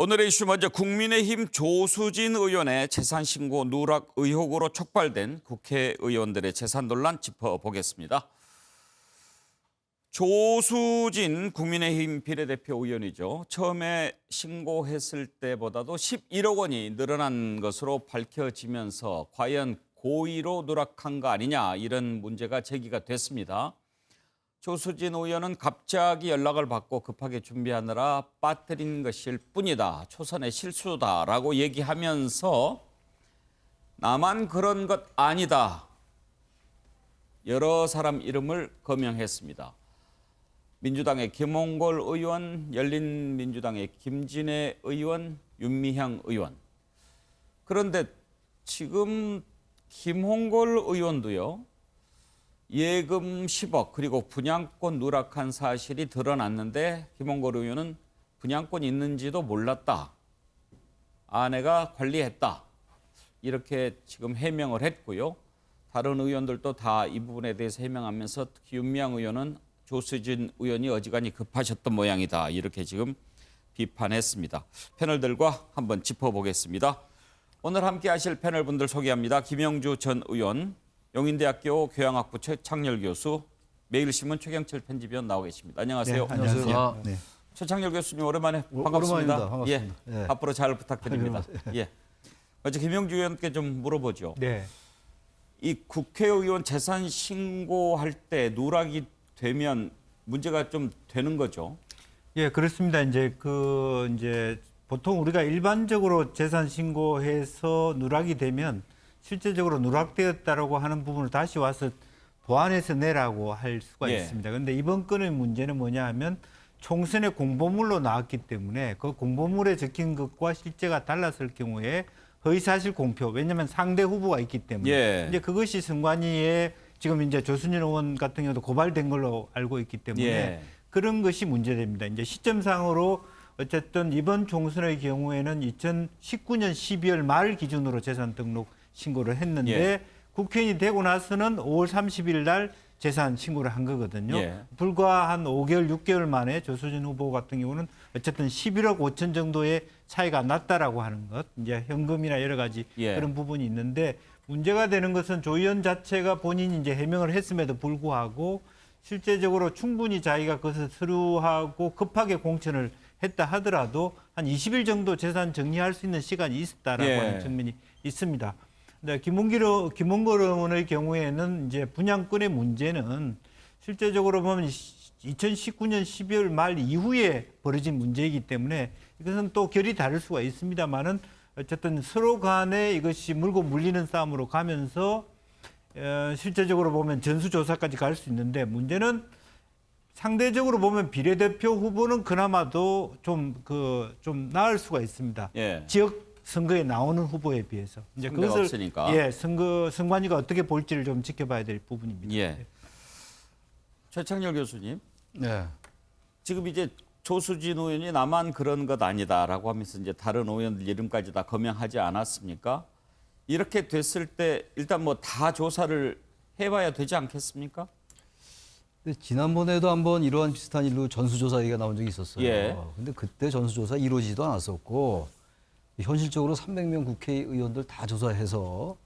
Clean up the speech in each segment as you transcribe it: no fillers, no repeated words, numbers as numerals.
오늘의 이슈 먼저 국민의힘 조수진 의원의 재산 신고 누락 의혹으로 촉발된 국회의원들의 재산 논란 짚어보겠습니다. 조수진 국민의힘 비례대표 의원이죠. 처음에 신고했을 때보다도 11억 원이 늘어난 것으로 밝혀지면서 과연 고의로 누락한 거 아니냐 이런 문제가 제기가 됐습니다. 조수진 의원은 갑자기 연락을 받고 급하게 준비하느라 빠뜨린 것일 뿐이다. 초선의 실수다라고 얘기하면서 나만 그런 것 아니다. 여러 사람 이름을 거명했습니다. 민주당의 김홍걸 의원, 열린민주당의 김진애 의원, 윤미향 의원. 그런데 지금 김홍걸 의원도요. 예금 10억 그리고 분양권 누락한 사실이 드러났는데 김홍걸 의원은 분양권 있는지도 몰랐다. 아내가 관리했다. 이렇게 지금 해명을 했고요. 다른 의원들도 다 이 부분에 대해서 해명하면서 특히 윤미향 의원은 조수진 의원이 어지간히 급하셨던 모양이다. 이렇게 지금 비판했습니다. 패널들과 한번 짚어보겠습니다. 오늘 함께 하실 패널 분들 소개합니다. 김영주 전 의원, 용인대학교 교양학부 최창렬 교수, 매일신문 최경철 편집위원 나와 계십니다. 안녕하세요. 네, 안녕하세요. 네. 최창렬 교수님 오랜만에 반갑습니다. 반갑습니다. 예, 네. 앞으로 잘 부탁드립니다. 예. 먼저 김영주 의원께 좀 물어보죠. 네. 이 국회의원 재산 신고할 때 누락이 되면 문제가 좀 되는 거죠? 예, 그렇습니다. 이제 보통 우리가 일반적으로 재산 신고해서 누락이 되면 실제적으로 누락되었다라고 하는 부분을 다시 와서 보완해서 내라고 할 수가 예. 있습니다. 그런데 이번 건의 문제는 뭐냐 하면 총선의 공보물로 나왔기 때문에 그 공보물에 적힌 것과 실제가 달랐을 경우에 허위사실 공표, 왜냐하면 상대 후보가 있기 때문에 예. 이제 그것이 선관위에 지금 이제 조순진 의원 같은 경우도 고발된 걸로 알고 있기 때문에 예. 그런 것이 문제됩니다. 이제 시점상으로 어쨌든 이번 총선의 경우에는 2019년 12월 말 기준으로 재산 등록 신고를 했는데 예. 국회의원이 되고 나서는 5월 30일 날 재산 신고를 한 거거든요. 예. 불과 한 5개월, 6개월 만에 조수진 후보 같은 경우는 어쨌든 11억 5천 정도의 차이가 났다라고 하는 것, 이제 현금이나 여러 가지 예. 그런 부분이 있는데 문제가 되는 것은 조 의원 자체가 본인이 이제 해명을 했음에도 불구하고 실제적으로 충분히 자기가 그것을 서류하고 급하게 공천을 했다 하더라도 한 20일 정도 재산 정리할 수 있는 시간이 있었다라고 예. 하는 측면이 있습니다. 근데 김홍걸 의원의 경우에는 이제 분양권의 문제는 실제적으로 보면 2019년 12월 말 이후에 벌어진 문제이기 때문에 이것은 또 결이 다를 수가 있습니다만은 어쨌든 서로 간에 이것이 물고 물리는 싸움으로 가면서 실제적으로 보면 전수조사까지 갈 수 있는데 문제는 상대적으로 보면 비례대표 후보는 그나마도 좀 나을 수가 있습니다. 예. 지역 선거에 나오는 후보에 비해서 이제 그것을 없으니까. 예, 선관위가 어떻게 볼지를 좀 지켜봐야 될 부분입니다. 예. 최창렬 교수님, 네. 지금 이제 조수진 의원이 나만 그런 것 아니다라고 하면서 이제 다른 의원들 이름까지 다 거명하지 않았습니까? 이렇게 됐을 때 일단 뭐 다 조사를 해봐야 되지 않겠습니까? 근데 지난번에도 한번 이러한 비슷한 일로 전수조사 얘기가 나온 적이 있었어요. 예. 근데 그때 전수조사 이루어지지도 않았었고 현실적으로 300명 국회의원들 다 조사해서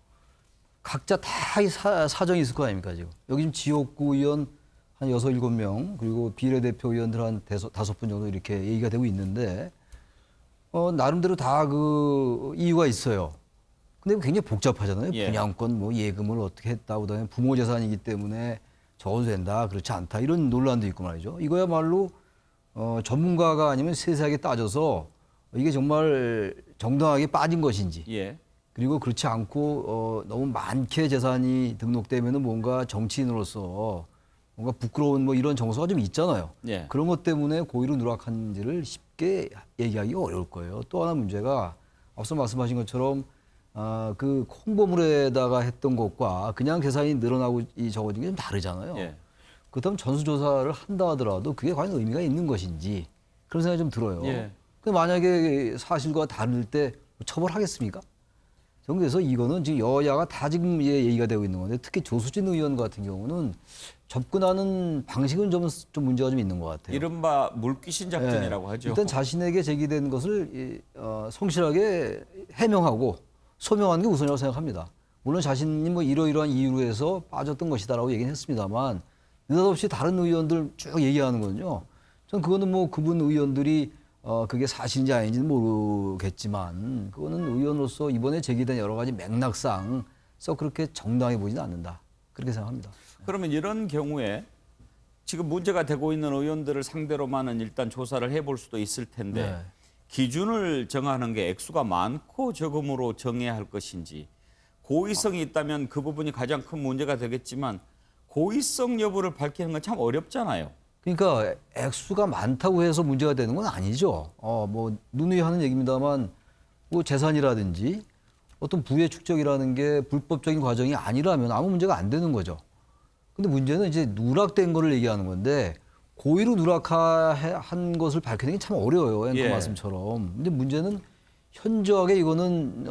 각자 다 사정이 있을 거 아닙니까 지금. 여기 지금 지역구 의원 한 6, 7명 그리고 비례대표 의원들 한 5분 정도 이렇게 얘기가 되고 있는데 나름대로 다 그 이유가 있어요. 근데 굉장히 복잡하잖아요. 예. 분양권 뭐 예금을 어떻게 했다 그다음에 부모 재산이기 때문에 적어도 된다 그렇지 않다 이런 논란도 있고 말이죠. 이거야말로 전문가가 아니면 세세하게 따져서 이게 정말 정당하게 빠진 것인지 예. 그리고 그렇지 않고 너무 많게 재산이 등록되면은 뭔가 정치인으로서 뭔가 부끄러운 뭐 이런 정서가 좀 있잖아요. 예. 그런 것 때문에 고의로 누락한지를 쉽게 얘기하기가 어려울 거예요. 또 하나 문제가 앞서 말씀하신 것처럼 그 홍보물에다가 했던 것과 그냥 재산이 늘어나고 적어진 게 좀 다르잖아요. 예. 그렇다면 전수조사를 한다 하더라도 그게 과연 의미가 있는 것인지 그런 생각이 좀 들어요. 예. 근데 만약에 사실과 다를 때 처벌하겠습니까? 그래서 이거는 지금 여야가 다 지금 얘기가 되고 있는 건데 특히 조수진 의원 같은 경우는 접근하는 방식은 좀 문제가 좀 있는 것 같아요. 이른바 물귀신 작전이라고 하죠. 일단 자신에게 제기된 것을 성실하게 해명하고 소명하는 게 우선이라고 생각합니다. 물론 자신이 뭐 이러이러한 이유로 해서 빠졌던 것이다라고 얘기는 했습니다만 느닷없이 다른 의원들 쭉 얘기하는 거는요. 전 그거는 뭐 그분 의원들이 그게 사실인지 아닌지는 모르겠지만 그거는 의원으로서 이번에 제기된 여러 가지 맥락상 썩 그렇게 정당해 보이지는 않는다. 그렇게 생각합니다. 그러면 이런 경우에 지금 문제가 되고 있는 의원들을 상대로만은 일단 조사를 해볼 수도 있을 텐데 네. 기준을 정하는 게 액수가 많고 적음으로 정해야 할 것인지 고의성이 있다면 그 부분이 가장 큰 문제가 되겠지만 고의성 여부를 밝히는 건 참 어렵잖아요. 그러니까 액수가 많다고 해서 문제가 되는 건 아니죠. 뭐 누누이 하는 얘기입니다만 뭐 재산이라든지 어떤 부의 축적이라는 게 불법적인 과정이 아니라면 아무 문제가 안 되는 거죠. 근데 문제는 이제 누락된 거를 얘기하는 건데 고의로 누락한 것을 밝히는 게 참 어려워요. 앵커 예. 말씀처럼. 근데 문제는 현저하게 이거는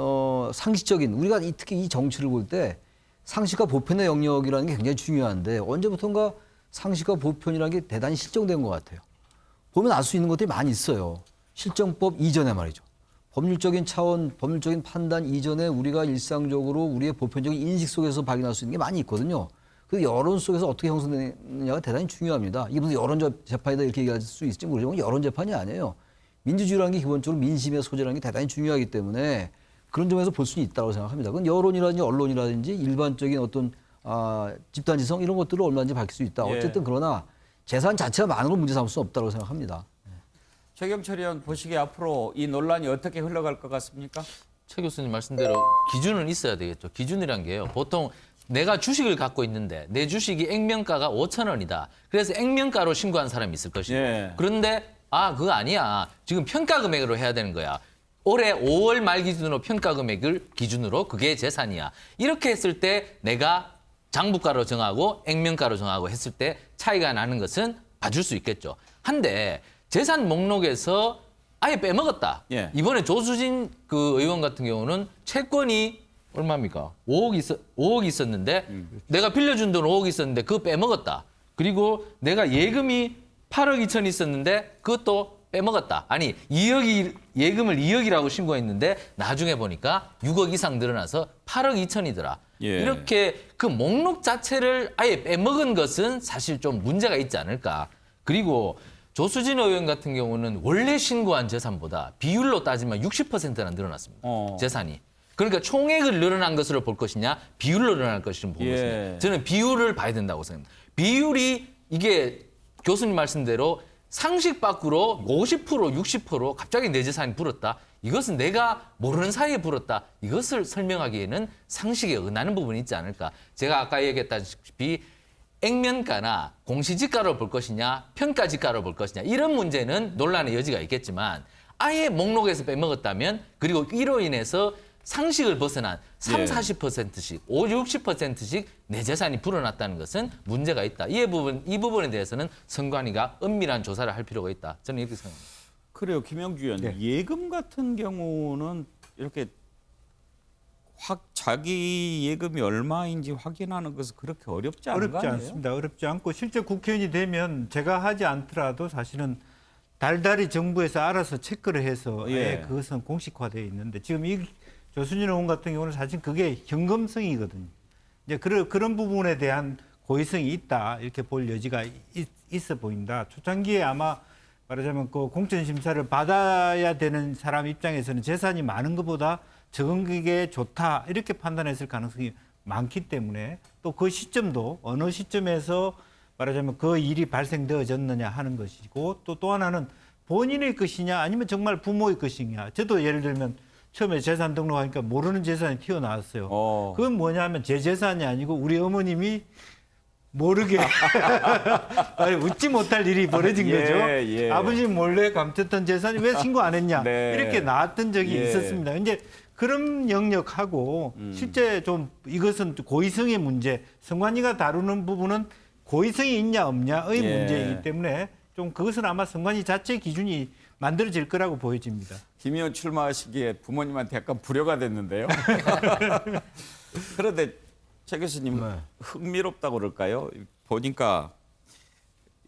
상식적인 우리가 특히 이 정치를 볼 때 상식과 보편의 영역이라는 게 굉장히 중요한데 언제부턴가 상식과 보편이라는 게 대단히 실정된 것 같아요. 보면 알 수 있는 것들이 많이 있어요. 실정법 이전에 말이죠. 법률적인 차원, 법률적인 판단 이전에 우리가 일상적으로 우리의 보편적인 인식 속에서 발견할 수 있는 게 많이 있거든요. 그 여론 속에서 어떻게 형성되느냐가 대단히 중요합니다. 이게 무슨 여론 재판이다 이렇게 얘기할 수 있을지 모르지만 여론 재판이 아니에요. 민주주의라는 게 기본적으로 민심의 소재라는 게 대단히 중요하기 때문에 그런 점에서 볼 수는 있다고 생각합니다. 그건 여론이라든지 언론이라든지 일반적인 어떤 집단지성 이런 것들을 얼마든지 밝힐 수 있다. 예. 어쨌든 그러나 재산 자체만으로 문제 삼을 수는 없다고 생각합니다. 최경철 의원 보시기에 앞으로 이 논란이 어떻게 흘러갈 것 같습니까? 최 교수님 말씀대로 기준은 있어야 되겠죠. 기준이란 게요. 보통 내가 주식을 갖고 있는데 내 주식이 액면가가 5,000원이다. 그래서 액면가로 신고한 사람이 있을 것이고. 예. 그런데 그거 아니야. 지금 평가 금액으로 해야 되는 거야. 올해 5월 말 기준으로 평가 금액을 기준으로 그게 재산이야. 이렇게 했을 때 내가 장부가로 정하고 액면가로 정하고 했을 때 차이가 나는 것은 봐줄 수 있겠죠. 한데 재산 목록에서 아예 빼먹었다. 예. 이번에 조수진 그 의원 같은 경우는 채권이 얼마입니까? 5억 있었는데 내가 빌려준 돈 5억 있었는데 그거 빼먹었다. 그리고 내가 예금이 8억 2천 있었는데 그것도 빼먹었다. 아니 2억이 예금을 2억이라고 신고했는데 나중에 보니까 6억 이상 늘어나서 8억 2천이더라. 예. 이렇게 그 목록 자체를 아예 빼먹은 것은 사실 좀 문제가 있지 않을까. 그리고 조수진 의원 같은 경우는 원래 신고한 재산보다 비율로 따지면 60%나 늘어났습니다. 재산이. 그러니까 총액을 늘어난 것으로 볼 것이냐 비율로 늘어날 것이냐 볼 예. 것이냐. 저는 비율을 봐야 된다고 생각합니다. 비율이 이게 교수님 말씀대로 상식 밖으로 50%, 60% 갑자기 내 재산이 불었다. 이것은 내가 모르는 사이에 불었다. 이것을 설명하기에는 상식에 어긋나는 부분이 있지 않을까. 제가 아까 얘기했다시피 액면가나 공시지가로 볼 것이냐 평가지가로 볼 것이냐 이런 문제는 논란의 여지가 있겠지만 아예 목록에서 빼먹었다면 그리고 이로 인해서 상식을 벗어난 3, 예. 40%씩, 5, 60%씩 내 재산이 불어났다는 것은 문제가 있다. 이 부분에 대해서는 선관위가 엄밀한 조사를 할 필요가 있다. 저는 이렇게 생각합니다. 그래요, 김영주 의원. 네. 예금 같은 경우는 이렇게 자기 예금이 얼마인지 확인하는 것은 그렇게 어렵지 않은 거 어렵지 아니에요? 않습니다. 어렵지 않고 실제 국회의원이 되면 제가 하지 않더라도 사실은 달달이 정부에서 알아서 체크를 해서 예. 그것은 공식화되어 있는데 지금 이 조수진 의원 같은 경우는 사실 그게 현금성이거든요. 이제 그런 부분에 대한 고의성이 있다 이렇게 볼 여지가 있어 보인다. 초창기에 아마 말하자면 그 공천 심사를 받아야 되는 사람 입장에서는 재산이 많은 것보다 적은 게 좋다 이렇게 판단했을 가능성이 많기 때문에 또 그 시점도 어느 시점에서 말하자면 그 일이 발생되어졌느냐 하는 것이고 또 하나는 본인의 것이냐 아니면 정말 부모의 것이냐. 저도 예를 들면 처음에 재산 등록하니까 모르는 재산이 튀어나왔어요. 그건 뭐냐면 제 재산이 아니고 우리 어머님이 모르게 아니, 웃지 못할 일이 벌어진 예, 거죠. 예. 아버지 몰래 감췄던 재산이 왜 신고 안 했냐 네. 이렇게 나왔던 적이 예. 있었습니다. 이제 그런 영역하고 실제 좀 이것은 고의성의 문제, 선관위가 다루는 부분은 고의성이 있냐 없냐의 예. 문제이기 때문에 좀 그것은 아마 선관위 자체 기준이 만들어질 거라고 보여집니다. 김 의원 출마하시기에 부모님한테 약간 불효가 됐는데요. 그런데 최 교수님 네. 흥미롭다고 그럴까요? 보니까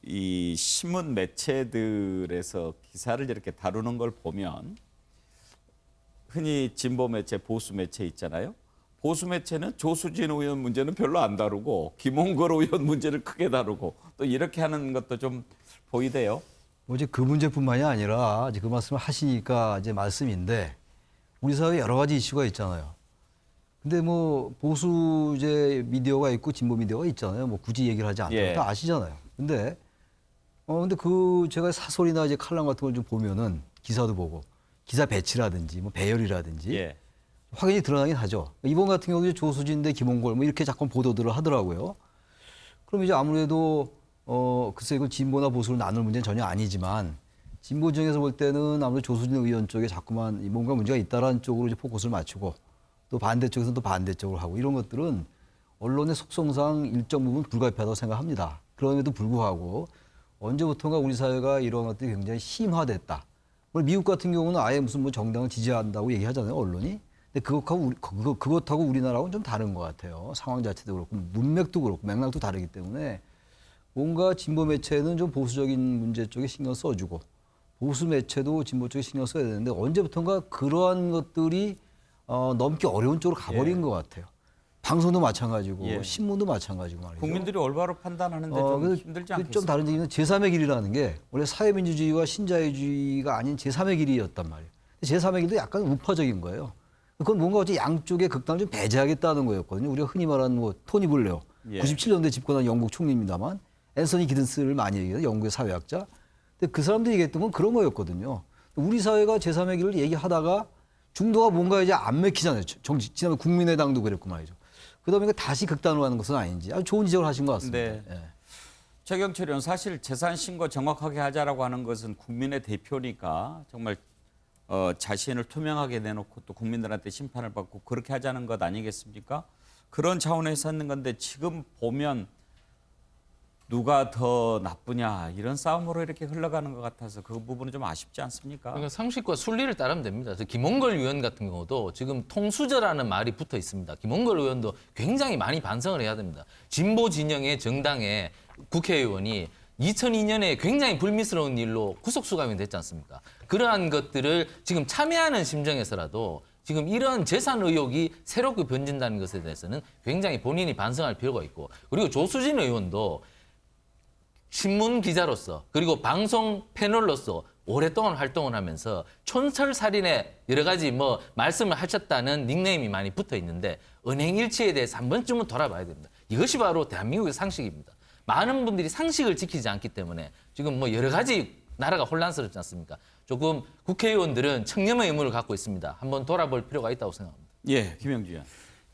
이 신문 매체들에서 기사를 이렇게 다루는 걸 보면 흔히 진보 매체, 보수 매체 있잖아요. 보수 매체는 조수진 의원 문제는 별로 안 다루고 김홍걸 의원 문제를 크게 다루고 또 이렇게 하는 것도 좀 보이대요. 뭐 이제 그 문제뿐만이 아니라 이제 그 말씀을 하시니까 이제 말씀인데 우리 사회에 여러 가지 이슈가 있잖아요. 근데 뭐 보수 이제 미디어가 있고 진보 미디어가 있잖아요. 뭐 굳이 얘기를 하지 않더라도 예. 다 아시잖아요. 근데 그 제가 사설이나 이제 칼럼 같은 걸 좀 보면은 기사도 보고 기사 배치라든지 뭐 배열이라든지 예. 확연히 드러나긴 하죠. 이번 같은 경우에 조수진 대 김홍걸 뭐 이렇게 자꾸 보도들을 하더라고요. 그럼 이제 아무래도 글쎄 이걸 진보나 보수로 나눌 문제는 전혀 아니지만 진보 진영에서 볼 때는 아무래도 조수진 의원 쪽에 자꾸만 뭔가 문제가 있다라는 쪽으로 이제 포커스를 맞추고 또 반대쪽에서는 또 반대쪽으로 하고 이런 것들은 언론의 속성상 일정 부분 불가피하다고 생각합니다. 그럼에도 불구하고 언제부턴가 우리 사회가 이런 것들이 굉장히 심화됐다. 물론 미국 같은 경우는 아예 무슨 뭐 정당을 지지한다고 얘기하잖아요, 언론이. 근데 그것하고 우리나라하고는 좀 다른 것 같아요. 상황 자체도 그렇고 문맥도 그렇고 맥락도 다르기 때문에 뭔가 진보 매체는 좀 보수적인 문제 쪽에 신경 써주고 보수 매체도 진보 쪽에 신경 써야 되는데 언제부턴가 그러한 것들이 넘기 어려운 쪽으로 가버린 것 같아요. 방송도 마찬가지고 예. 신문도 마찬가지고 말이죠. 국민들이 올바로 판단하는데 좀 그래서 힘들지 좀 않겠습니까? 다른 얘기는 제3의 길이라는 게 원래 사회민주주의와 신자유주의가 아닌 제3의 길이었단 말이에요. 제3의 길도 약간 우파적인 거예요. 그건 뭔가 어째 양쪽의 극단을 좀 배제하겠다는 거였거든요. 우리가 흔히 말하는 뭐 토니 블레어, 예. 97년대 집권한 영국 총리입니다만 앤서니 기든스를 많이 얘기해요. 영국의 사회학자. 근데 그 사람들이 얘기했던 건 그런 거였거든요. 우리 사회가 제3의 길을 얘기하다가 중도가 뭔가 이제 안 맥히잖아요. 정치, 지난번 국민의당도 그랬고 말이죠. 그러다 보니까 다시 극단으로 가는 것은 아닌지 아주 좋은 지적을 하신 것 같습니다. 네. 예. 최경철 의원 사실 재산 신고 정확하게 하자라고 하는 것은 국민의 대표니까 정말 자신을 투명하게 내놓고 또 국민들한테 심판을 받고 그렇게 하자는 것 아니겠습니까? 그런 차원에서 하는 건데 지금 보면 누가 더 나쁘냐 이런 싸움으로 이렇게 흘러가는 것 같아서 그 부분은 좀 아쉽지 않습니까? 그러니까 상식과 순리를 따르면 됩니다. 그래서 김홍걸 의원 같은 경우도 지금 통수저라는 말이 붙어 있습니다. 김홍걸 의원도 굉장히 많이 반성을 해야 됩니다. 진보 진영의 정당의 국회의원이 2002년에 굉장히 불미스러운 일로 구속 수감이 됐지 않습니까? 그러한 것들을 지금 참여하는 심정에서라도 지금 이런 재산 의혹이 새롭게 번진다는 것에 대해서는 굉장히 본인이 반성할 필요가 있고 그리고 조수진 의원도 신문 기자로서 그리고 방송 패널로서 오랫동안 활동을 하면서 촌철살인의 여러 가지 뭐 말씀을 하셨다는 닉네임이 많이 붙어 있는데 은행 일치에 대해서 한 번쯤은 돌아봐야 됩니다. 이것이 바로 대한민국의 상식입니다. 많은 분들이 상식을 지키지 않기 때문에 지금 뭐 여러 가지 나라가 혼란스럽지 않습니까? 조금 국회의원들은 청렴의 의무를 갖고 있습니다. 한번 돌아볼 필요가 있다고 생각합니다. 예, 김영주 의원.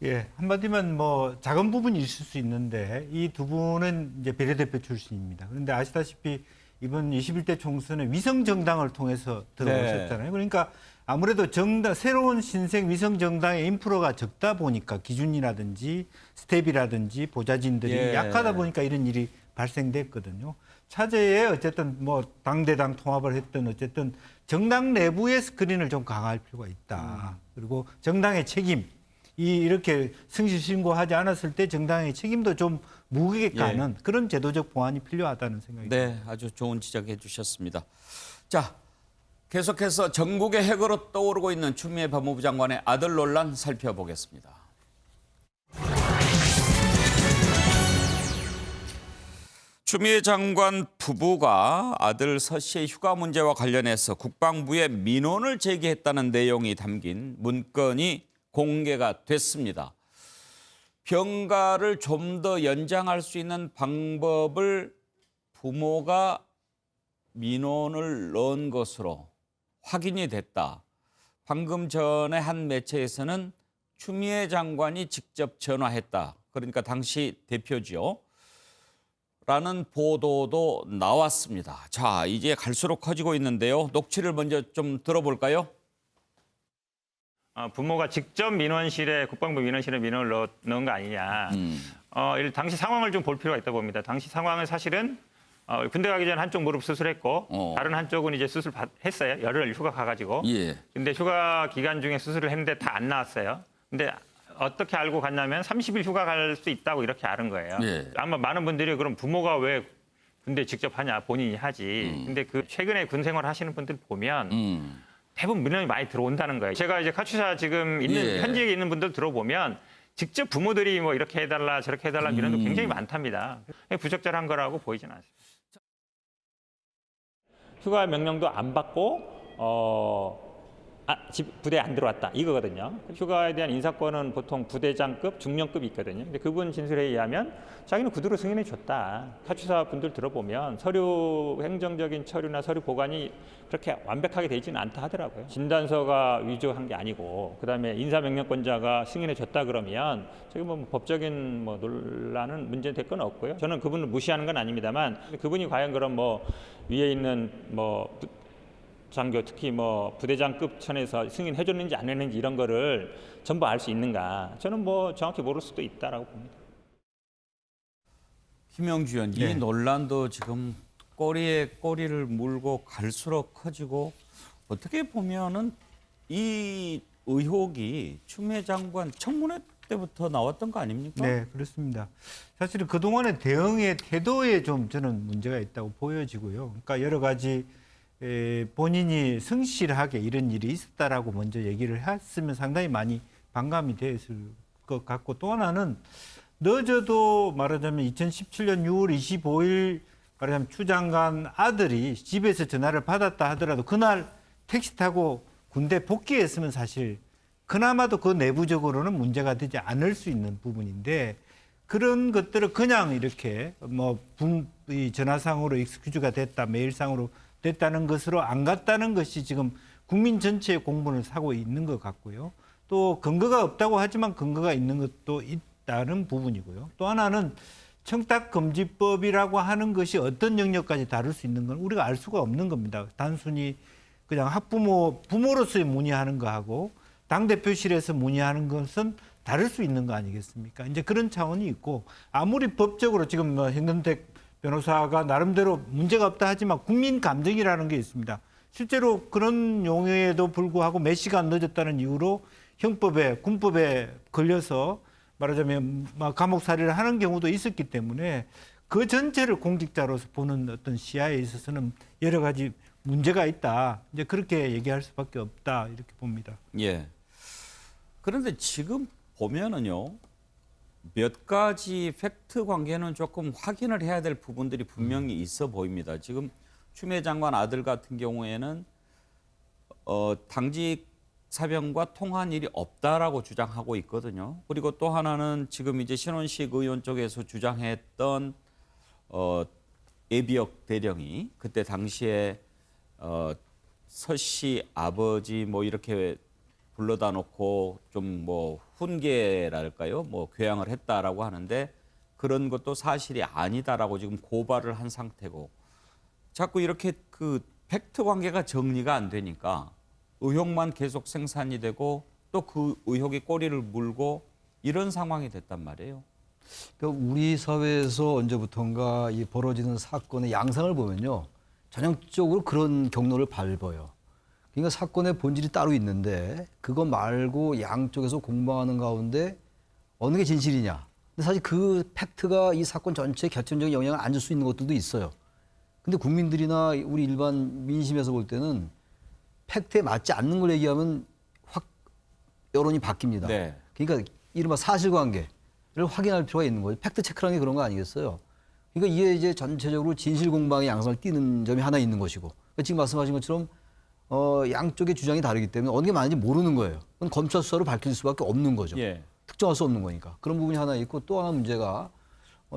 예, 한마디면 뭐 작은 부분이 있을 수 있는데 이 두 분은 이제 비례대표 출신입니다. 그런데 아시다시피 이번 21대 총선에 위성 정당을 통해서 들어오셨잖아요. 그러니까 아무래도 새로운 신생 위성 정당의 인프라가 적다 보니까 기준이라든지 스텝이라든지 보좌진들이 예. 약하다 보니까 이런 일이 발생됐거든요. 차제에 어쨌든 뭐 당대당 통합을 했던 어쨌든 정당 내부의 스크린을 좀 강화할 필요가 있다. 그리고 정당의 책임. 이렇게 승실 신고하지 않았을 때 정당의 책임도 좀 무겁게 가는 그런 제도적 보완이 필요하다는 생각이 듭니다. 네, 아주 좋은 지적해 주셨습니다. 자, 계속해서 전국의 핵으로 떠오르고 있는 추미애 법무부 장관의 아들 논란 살펴보겠습니다. 추미애 장관 부부가 아들 서 씨의 휴가 문제와 관련해서 국방부에 민원을 제기했다는 내용이 담긴 문건이 공개가 됐습니다. 병가를 좀 더 연장할 수 있는 방법을 부모가 민원을 넣은 것으로 확인이 됐다. 방금 전에 한 매체에서는 추미애 장관이 직접 전화했다. 그러니까 당시 대표지요. 라는 보도도 나왔습니다. 자, 이제 갈수록 커지고 있는데요. 녹취를 먼저 좀 들어볼까요? 부모가 직접 민원실에 국방부 민원실에 민원을 넣은 거 아니냐. 당시 상황을 좀 볼 필요가 있다고 봅니다. 당시 상황은 사실은 군대 가기 전에 한쪽 무릎 수술했고 어. 다른 한쪽은 이제 했어요. 열흘 휴가 가가지고. 예. 근데 휴가 기간 중에 수술을 했는데 다 안 나왔어요. 근데 어떻게 알고 갔냐면 30일 휴가 갈 수 있다고 이렇게 아는 거예요. 예. 아마 많은 분들이 그럼 부모가 왜 군대 직접 하냐 본인이 하지. 근데 그 최근에 군 생활 하시는 분들 보면 대부분 민원이 많이 들어온다는 거예요. 제가 이제 카투사 지금 있는 예. 현지에 있는 분들 들어보면 직접 부모들이 뭐 이렇게 해달라 저렇게 해달라 민원도 굉장히 많답니다. 부적절한 거라고 보이진 않습니다. 휴가 명령도 안 받고 부대에 안 들어왔다 이거거든요. 휴가에 대한 인사권은 보통 부대장급, 중령급이 있거든요. 근데 그분 진술에 의하면 자기는 구두로 승인해 줬다. 카투사 분들 들어보면 서류 행정적인 서류나 서류 보관이 그렇게 완벽하게 되지는 않다 하더라고요. 진단서가 위조한 게 아니고 그다음에 인사명령권자가 승인해 줬다 그러면 저기 뭐 법적인 뭐 논란은 문제될 건 없고요. 저는 그분을 무시하는 건 아닙니다만 그분이 과연 그럼 뭐 위에 있는 뭐 장교 특히 뭐 부대장급 천에서 승인해 줬는지 안 했는지 이런 거를 전부 알 수 있는가? 저는 뭐 정확히 모를 수도 있다라고 봅니다. 김영주 의원, 네. 이 논란도 지금 꼬리에 꼬리를 물고 갈수록 커지고 어떻게 보면은 이 의혹이 추미애 장관 청문회 때부터 나왔던 거 아닙니까? 네, 그렇습니다. 사실은 그동안의 대응의 태도에 좀 저는 문제가 있다고 보여지고요. 그러니까 여러 가지 본인이 성실하게 이런 일이 있었다라고 먼저 얘기를 했으면 상당히 많이 반감이 됐을 것 같고 또 하나는 늦어도 말하자면 2017년 6월 25일 말하자면 추 장관 아들이 집에서 전화를 받았다 하더라도 그날 택시 타고 군대 복귀했으면 사실 그나마도 그 내부적으로는 문제가 되지 않을 수 있는 부분인데 그런 것들을 그냥 이렇게 이 전화상으로 익스큐즈가 됐다, 메일상으로 됐다는 것으로 안 갔다는 것이 지금 국민 전체의 공분을 사고 있는 것 같고요. 또 근거가 없다고 하지만 근거가 있는 것도 있다는 부분이고요. 또 하나는 청탁금지법이라고 하는 것이 어떤 영역까지 다룰 수 있는 건 우리가 알 수가 없는 겁니다. 단순히 그냥 부모로서의 문의하는 거하고 당대표실에서 문의하는 것은 다를 수 있는 거 아니겠습니까? 이제 그런 차원이 있고 아무리 법적으로 지금 hen근택 변호사가 나름대로 문제가 없다 하지만 국민 감정이라는 게 있습니다. 실제로 그런 용어에도 불구하고 몇 시간 늦었다는 이유로 형법에 군법에 걸려서 말하자면 감옥살이를 하는 경우도 있었기 때문에 그 전체를 공직자로서 보는 어떤 시야에 있어서는 여러 가지 문제가 있다. 이제 그렇게 얘기할 수밖에 없다 이렇게 봅니다. 예. 그런데 지금 보면은요. 몇 가지 팩트 관계는 조금 확인을 해야 될 부분들이 분명히 있어 보입니다. 지금 추미애 장관 아들 같은 경우에는 당직 사병과 통한 일이 없다라고 주장하고 있거든요. 그리고 또 하나는 지금 이제 신원식 의원 쪽에서 주장했던 예비역 대령이 그때 당시에 서 씨 아버지 뭐 이렇게 불러다 놓고 좀 뭐 훈계랄까요? 뭐 교양을 했다라고 하는데 그런 것도 사실이 아니다라고 지금 고발을 한 상태고 자꾸 이렇게 그 팩트 관계가 정리가 안 되니까 의혹만 계속 생산이 되고 또 그 의혹이 꼬리를 물고 이런 상황이 됐단 말이에요. 그러니까 우리 사회에서 언제부턴가 이 벌어지는 사건의 양상을 보면요. 전형적으로 그런 경로를 밟아요. 그러니까 사건의 본질이 따로 있는데 그거 말고 양쪽에서 공방하는 가운데 어느 게 진실이냐. 근데 사실 그 팩트가 이 사건 전체에 결정적인 영향을 안 줄 수 있는 것들도 있어요. 근데 국민들이나 우리 일반 민심에서 볼 때는 팩트에 맞지 않는 걸 얘기하면 확 여론이 바뀝니다. 네. 그러니까 이른바 사실관계를 확인할 필요가 있는 거예요. 팩트 체크라는 게 그런 거 아니겠어요? 그러니까 이게 이제 전체적으로 진실 공방의 양상을 띠는 점이 하나 있는 것이고 그러니까 지금 말씀하신 것처럼 양쪽의 주장이 다르기 때문에 어느 게 맞는지 모르는 거예요. 그건 검찰 수사로 밝힐 수밖에 없는 거죠. 예. 특정할 수 없는 거니까. 그런 부분이 하나 있고 또 하나 문제가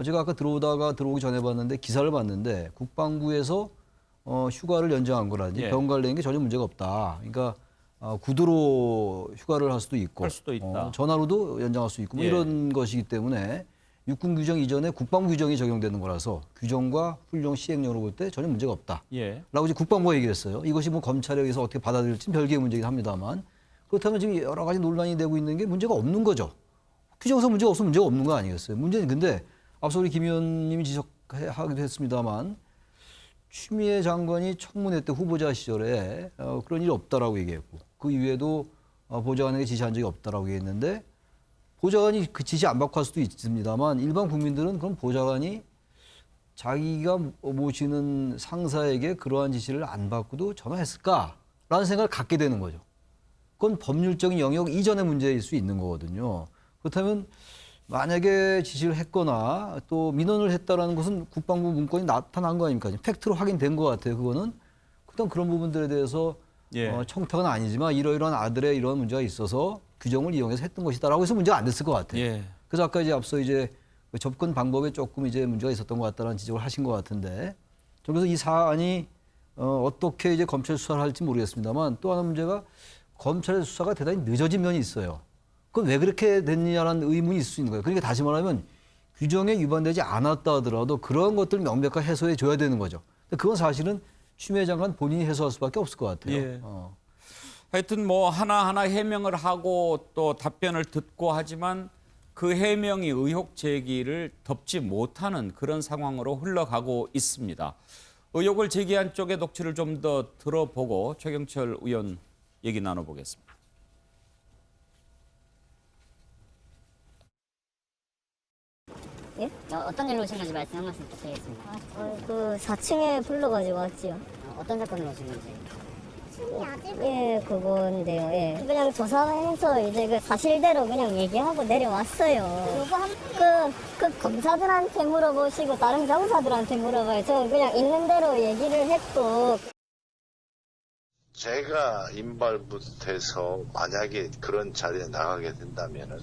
제가 아까 들어오기 전에 봤는데 기사를 봤는데 국방부에서 휴가를 연장한 거라든지 예. 병 관리한 게 전혀 문제가 없다. 그러니까 구두로 휴가를 할 수도 있고 할 수도 있다. 전화로도 연장할 수 있고 뭐 예. 이런 것이기 때문에 육군 규정 이전에 국방부 규정이 적용되는 거라서 규정과 훈령 시행령으로 볼 때 전혀 문제가 없다. 예. 라고 이제 국방부가 얘기를 했어요. 이것이 뭐 검찰에 의해서 어떻게 받아들일지 별개의 문제이긴 합니다만 그렇다면 지금 여러 가지 논란이 되고 있는 게 문제가 없는 거죠. 규정상 문제가 없으면 문제가 없는 거 아니겠어요. 문제는 근데 앞서 우리 김 의원님이 지적하기도 했습니다만 추미애 장관이 청문회 때 후보자 시절에 그런 일이 없다라고 얘기했고 그 이후에도 보좌관에게 지시한 적이 없다라고 얘기했는데 보좌관이 그 지시 안 받고 할 수도 있습니다만 일반 국민들은 그럼 보좌관이 자기가 모시는 상사에게 그러한 지시를 안 받고도 전화했을까라는 생각을 갖게 되는 거죠. 그건 법률적인 영역 이전의 문제일 수 있는 거거든요. 그렇다면 만약에 지시를 했거나 또 민원을 했다라는 것은 국방부 문건이 나타난 거 아닙니까? 팩트로 확인된 것 같아요. 그거는 그다음 그런 부분들에 대해서 예. 청탁은 아니지만 이러이러한 아들의 이런 문제가 있어서 규정을 이용해서 했던 것이다라고 해서 문제가 안 됐을 것 같아요. 예. 그래서 아까 이제 앞서 이제 접근 방법에 조금 이제 문제가 있었던 것 같다는 지적을 하신 것 같은데 그래서 이 사안이 어떻게 이제 검찰 수사를 할지 모르겠습니다만 또 하나 문제가 검찰의 수사가 대단히 늦어진 면이 있어요. 그건 왜 그렇게 됐느냐라는 의문이 있을 수 있는 거예요. 그러니까 다시 말하면 규정에 위반되지 않았다 하더라도 그런 것들을 명백하게 해소해 줘야 되는 거죠. 근데 그건 사실은 추미애 장관 본인이 해소할 수밖에 없을 것 같아요. 예. 하여튼 뭐 하나하나 해명을 하고 또 답변을 듣고 하지만 그 해명이 의혹 제기를 덮지 못하는 그런 상황으로 흘러가고 있습니다. 의혹을 제기한 쪽의 녹취를 좀 더 들어보고 최경철 의원 얘기 나눠보겠습니다. 예? 어떤 일로 오신 건지 말씀 한 말씀 부탁드리겠습니다. 그 4층에 불러가지고 왔지요. 어떤 사건으로 오신 건지. 예, 그건데요. 예. 그냥 조사해서 이제 그 사실대로 그냥 얘기하고 내려왔어요. 그 검사들한테 물어보시고 다른 병사들한테 물어봐요. 저 그냥 있는 대로 얘기를 했고. 제가 인발부터해서 만약에 그런 자리에 나가게 된다면은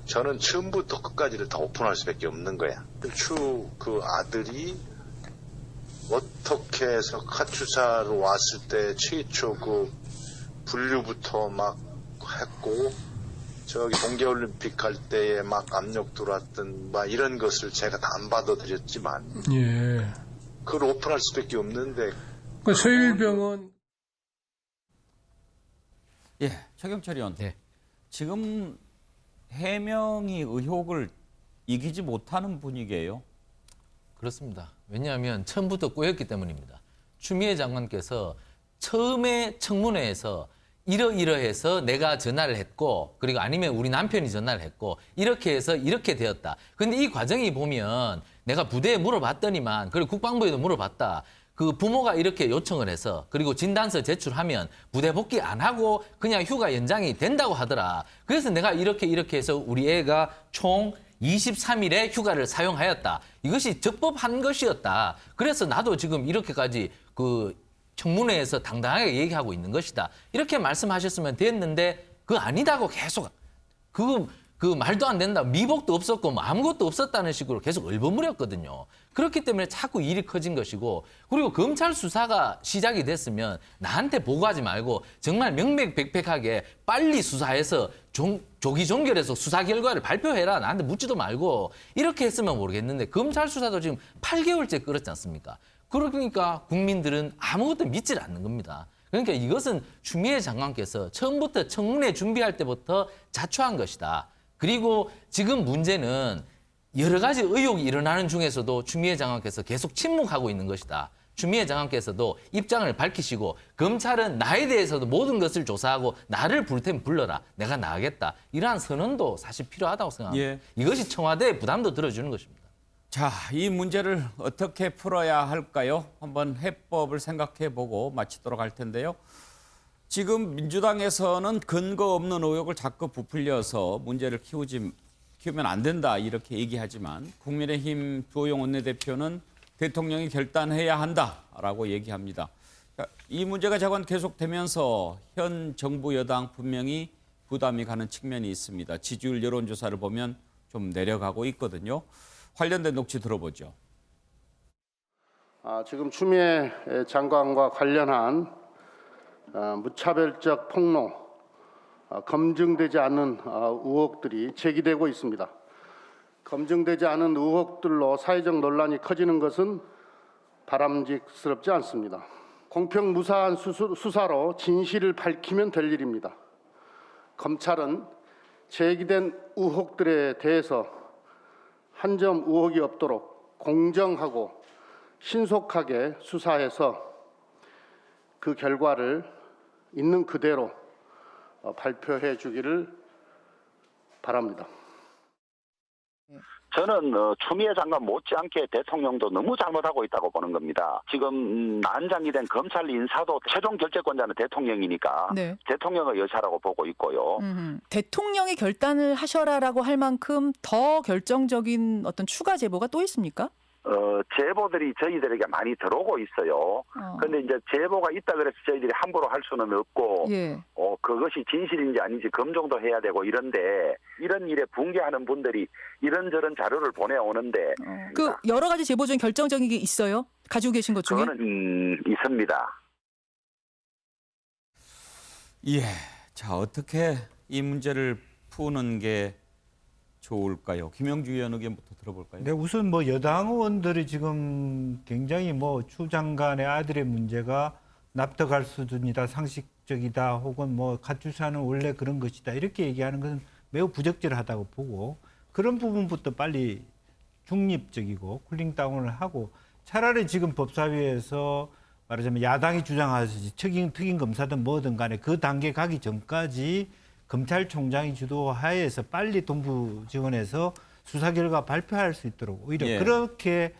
저는 처음부터 끝까지를 다 오픈할 수밖에 없는 거야. 그 아들이 어떻게 해서 카투사로 왔을 때 최초 그 분류부터 막 했고 저기 동계올림픽 갈 때에 막 압력 들어왔던 막 이런 것을 제가 다 안 받아들였지만 예. 그걸 오픈할 수밖에 없는데 그 서일병은 예, 최경철 의원. 네. 지금 해명이 의혹을 이기지 못하는 분위기예요. 그렇습니다. 왜냐하면 처음부터 꼬였기 때문입니다. 추미애 장관께서 처음에 청문회에서 이러이러해서 내가 전화를 했고 그리고 아니면 우리 남편이 전화를 했고 이렇게 해서 이렇게 되었다. 그런데 이 과정이 보면 내가 부대에 물어봤더니만 그리고 국방부에도 물어봤다. 그 부모가 이렇게 요청을 해서 그리고 진단서 제출하면 부대 복귀 안 하고 그냥 휴가 연장이 된다고 하더라. 그래서 내가 이렇게 해서 우리 애가 총 23일의 휴가를 사용하였다. 이것이 적법한 것이었다. 그래서 나도 지금 이렇게까지 그 청문회에서 당당하게 얘기하고 있는 것이다. 이렇게 말씀하셨으면 됐는데 그거 아니다고 계속 그 말도 안 된다. 미복도 없었고 뭐 아무것도 없었다는 식으로 계속 얼버무렸거든요. 그렇기 때문에 자꾸 일이 커진 것이고 그리고 검찰 수사가 시작이 됐으면 나한테 보고하지 말고 정말 명명백백하게 빨리 수사해서 조기 종결해서 수사 결과를 발표해라. 나한테 묻지도 말고 이렇게 했으면 모르겠는데 검찰 수사도 지금 8개월째 끌었지 않습니까? 그러니까 국민들은 아무것도 믿질 않는 겁니다. 그러니까 이것은 추미애 장관께서 처음부터 청문회 준비할 때부터 자초한 것이다. 그리고 지금 문제는 여러 가지 의혹이 일어나는 중에서도 추미애 장관께서 계속 침묵하고 있는 것이다. 추미애 장관께서도 입장을 밝히시고 검찰은 나에 대해서도 모든 것을 조사하고 나를 부를 테면 불러라. 내가 나가겠다. 이러한 선언도 사실 필요하다고 생각합니다. 예. 이것이 청와대의 부담도 들어주는 것입니다. 자, 이 문제를 어떻게 풀어야 할까요? 한번 해법을 생각해보고 마치도록 할 텐데요. 지금 민주당에서는 근거 없는 의혹을 자꾸 부풀려서 문제를 키우면 안 된다 이렇게 얘기하지만 국민의힘 주호영 원내대표는 대통령이 결단해야 한다라고 얘기합니다. 이 문제가 자관 계속되면서 현 정부 여당 분명히 부담이 가는 측면이 있습니다. 지지율 여론조사를 보면 좀 내려가고 있거든요. 관련된 녹취 들어보죠. 지금 추미애 장관과 관련한 무차별적 폭로, 검증되지 않은 의혹들이 제기되고 있습니다. 검증되지 않은 의혹들로 사회적 논란이 커지는 것은 바람직스럽지 않습니다. 공평무사한 수사로 진실을 밝히면 될 일입니다. 검찰은 제기된 의혹들에 대해서 한 점 의혹이 없도록 공정하고 신속하게 수사해서 그 결과를 있는 그대로 발표해 주기를 바랍니다. 저는 추미애 장관 못지않게 대통령도 너무 잘못하고 있다고 보는 겁니다. 지금 난장이 된 검찰 인사도 최종 결재권자는 대통령이니까 네. 대통령의 여사라고 보고 있고요. 대통령이 결단을 하셔라라고 할 만큼 더 결정적인 어떤 추가 제보가 또 있습니까? 제보들이 저희들에게 많이 들어오고 있어요. 그런데 이제 제보가 있다 그래서 저희들이 함부로 할 수는 없고, 예. 그것이 진실인지 아닌지 검증도 해야 되고 이런데 이런 일에 붕괴하는 분들이 이런저런 자료를 보내오는데 그 여러 가지 제보 중에 결정적인 게 있어요? 가지고 계신 것 중에? 그거는 있습니다. 예. 자, 어떻게 이 문제를 푸는 게 좋을까요? 김영주 의원 의견부터 들어볼까요? 네, 우선 뭐 여당 의원들이 지금 굉장히 뭐 추 장관의 아들의 문제가 납득할 수준이다, 상식적이다, 혹은 뭐 가출사는 원래 그런 것이다 이렇게 얘기하는 것은 매우 부적절하다고 보고 그런 부분부터 빨리 중립적이고 쿨링다운을 하고 차라리 지금 법사위에서 말하자면 야당이 주장하듯이 특임 검사든 뭐든 간에 그 단계 가기 전까지 검찰총장이 주도하에서 빨리 동부지원해서 수사 결과 발표할 수 있도록 오히려 예. 그렇게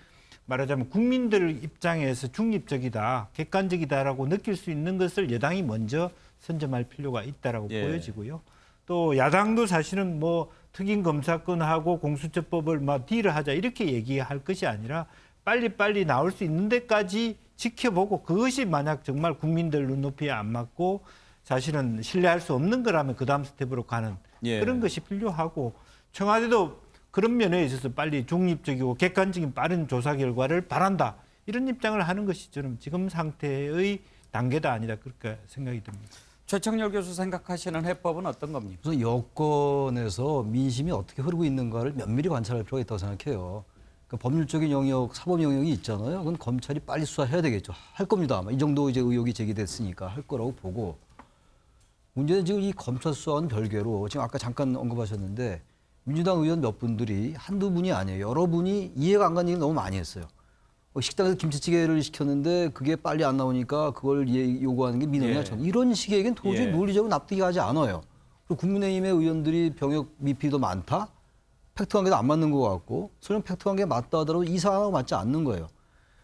말하자면 국민들 입장에서 중립적이다, 객관적이다라고 느낄 수 있는 것을 여당이 먼저 선점할 필요가 있다라고 예. 보여지고요. 또 야당도 사실은 뭐 특임 검사권하고 공수처법을 막 딜을 하자 이렇게 얘기할 것이 아니라 빨리빨리 나올 수 있는 데까지 지켜보고 그것이 만약 정말 국민들 눈높이에 안 맞고 사실은 신뢰할 수 없는 거라면 그 다음 스텝으로 가는 예. 그런 것이 필요하고 청와대도 그런 면에 있어서 빨리 중립적이고 객관적인 빠른 조사 결과를 바란다. 이런 입장을 하는 것이 저는 지금 상태의 단계가 아니다 그렇게 생각이 듭니다. 최창렬 교수 생각하시는 해법은 어떤 겁니까? 우선 여권에서 민심이 어떻게 흐르고 있는가를 면밀히 관찰할 필요가 있다고 생각해요. 그러니까 법률적인 영역, 사법 영역이 있잖아요. 그건 검찰이 빨리 수사해야 되겠죠. 할 겁니다. 아마 이 정도 이제 의혹이 제기됐으니까 할 거라고 보고. 문제는 지금 이 검찰 수사와는 별개로 지금 아까 잠깐 언급하셨는데 민주당 의원 몇 분들이 한두 분이 아니에요. 여러 분이 이해가 안 가는 얘기를 너무 많이 했어요. 식당에서 김치찌개를 시켰는데 그게 빨리 안 나오니까 그걸 요구하는 게 민원이야. 예. 이런 식의 얘기는 도저히 예. 논리적으로 납득이 가지 않아요. 그리고 국민의힘의 의원들이 병역 미필이 더 많다? 팩트 관계도 안 맞는 것 같고 설령 팩트 관계가 맞다 하더라도 이 상황하고 맞지 않는 거예요.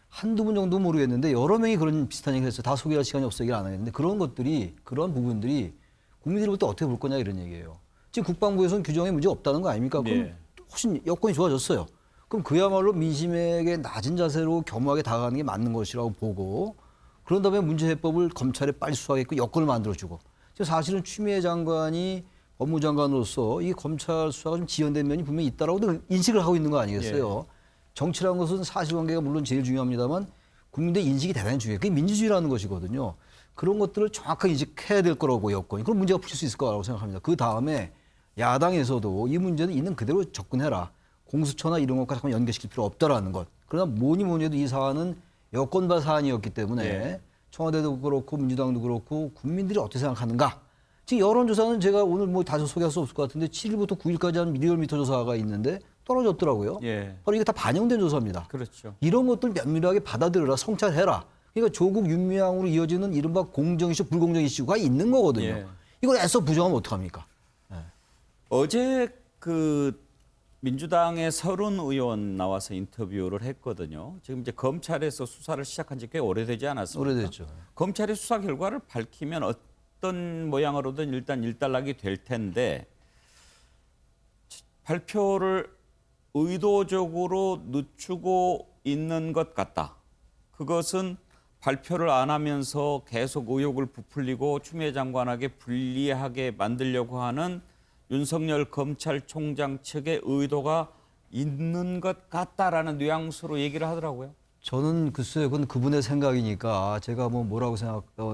한두 분 정도 모르겠는데 여러 명이 그런 비슷한 얘기를 했어요. 다 소개할 시간이 없어 얘기를 안 하겠는데 그런 것들이 그런 부분들이 국민들부터 어떻게 볼 거냐 이런 얘기예요. 지금 국방부에서는 규정에 문제 없다는 거 아닙니까? 그럼 네. 훨씬 여건이 좋아졌어요. 그럼 그야말로 민심에게 낮은 자세로 겸허하게 다가가는 게 맞는 것이라고 보고 그런 다음에 문제 해법을 검찰에 빨리 수사하게끔 여건을 만들어주고 지금 사실은 추미애 장관이 법무장관으로서 이 검찰 수사가 좀 지연된 면이 분명히 있다라고 인식을 하고 있는 거 아니겠어요? 정치라는 것은 사실관계가 물론 제일 중요합니다만 국민들의 인식이 대단히 중요해요. 그게 민주주의라는 것이거든요. 그런 것들을 정확하게 인식해야 될 거라고 여건이. 그럼 문제가 풀릴 수 있을 거라고 생각합니다. 그 다음에 야당에서도 이 문제는 있는 그대로 접근해라. 공수처나 이런 것과 잠깐 연계시킬 필요 없다라는 것. 그러나 뭐니 해도 이 사안은 여권발 사안이었기 때문에 예. 청와대도 그렇고 민주당도 그렇고 국민들이 어떻게 생각하는가. 지금 여론조사는 제가 오늘 뭐 다시 소개할 수 없을 것 같은데 7일부터 9일까지 한 리얼미터 조사가 있는데 떨어졌더라고요. 예. 바로 이게 다 반영된 조사입니다. 그렇죠. 이런 것들 면밀하게 받아들여라, 성찰해라. 그러니까 조국 윤미향으로 이어지는 이른바 공정 이슈, 불공정 이슈가 있는 거거든요. 예. 이걸 애써 부정하면 어떡합니까? 어제 그 민주당의 서른 의원 나와서 인터뷰를 했거든요. 지금 이제 검찰에서 수사를 시작한 지 꽤 오래되지 않았습니까? 오래됐죠. 검찰이 수사 결과를 밝히면 어떤 모양으로든 일단 일단락이 될 텐데 발표를 의도적으로 늦추고 있는 것 같다. 그것은 발표를 안 하면서 계속 의혹을 부풀리고 추미애 장관에게 불리하게 만들려고 하는 윤석열 검찰총장 측의 의도가 있는 것 같다라는 뉘앙스로 얘기를 하더라고요. 저는 글쎄요, 그건 그분의 생각이니까 제가 뭐라고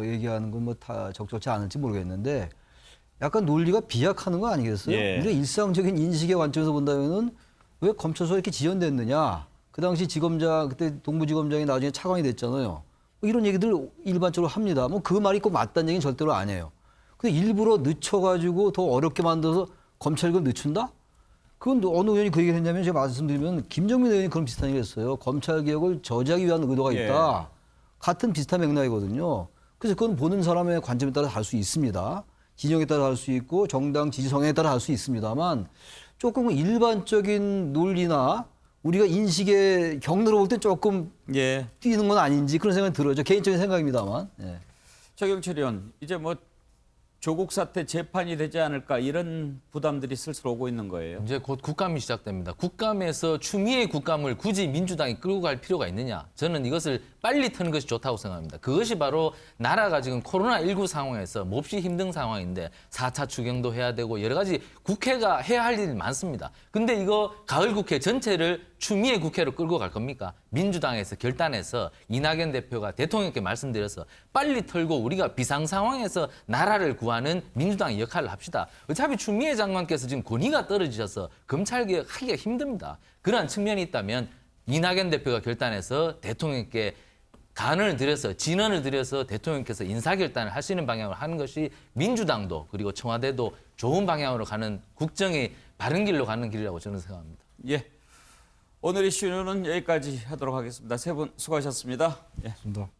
얘기하는 건 뭐 다 적절치 않을지 모르겠는데 약간 논리가 비약하는 거 아니겠어요? 예. 우리가 일상적인 인식의 관점에서 본다면은 왜 검찰 수사 이렇게 지연됐느냐? 그 당시 지검장 그때 동부지검장이 나중에 차관이 됐잖아요. 뭐 이런 얘기들 일반적으로 합니다. 뭐 그 말이 꼭 맞다는 얘기는 절대로 아니에요. 근데 일부러 늦춰가지고 더 어렵게 만들어서 검찰을 늦춘다? 그건 어느 의원이 그 얘기를 했냐면 제가 말씀드리면 김정민 의원이 그런 비슷한 얘기를 했어요. 검찰 개혁을 저지하기 위한 의도가 있다. 같은 비슷한 맥락이거든요. 그래서 그건 보는 사람의 관점에 따라 다를 수 있습니다. 진영에 따라 다를 수 있고 정당 지지 성향에 따라 다를 수 있습니다만 조금 일반적인 논리나 우리가 인식의 경로로 볼 때 조금 뛰는 건 아닌지 그런 생각이 들어요. 개인적인 생각입니다만. 예. 최경철 의원, 이제 뭐 조국 사태 재판이 되지 않을까 이런 부담들이 슬슬 오고 있는 거예요. 이제 곧 국감이 시작됩니다. 국감에서 추미애 국감을 굳이 민주당이 끌고 갈 필요가 있느냐? 저는 이것을 빨리 트는 것이 좋다고 생각합니다. 그것이 바로 나라가 지금 코로나19 상황에서 몹시 힘든 상황인데 4차 추경도 해야 되고 여러 가지 국회가 해야 할 일이 많습니다. 근데 이거 가을 국회 전체를 추미애 국회로 끌고 갈 겁니까? 민주당에서 결단해서 이낙연 대표가 대통령께 말씀드려서 빨리 털고 우리가 비상 상황에서 나라를 구하는 민주당의 역할을 합시다. 어차피 추미애 장관께서 지금 권위가 떨어지셔서 검찰개혁 하기가 힘듭니다. 그러한 측면이 있다면 이낙연 대표가 결단해서 대통령께 간언을 들여서 진언을 들여서 대통령께서 인사결단을 하시는 방향으로 하는 것이 민주당도 그리고 청와대도 좋은 방향으로 가는 국정의 바른 길로 가는 길이라고 저는 생각합니다. 예. 오늘 이슈는 여기까지 하도록 하겠습니다. 세 분 수고하셨습니다. 예. 고맙습니다.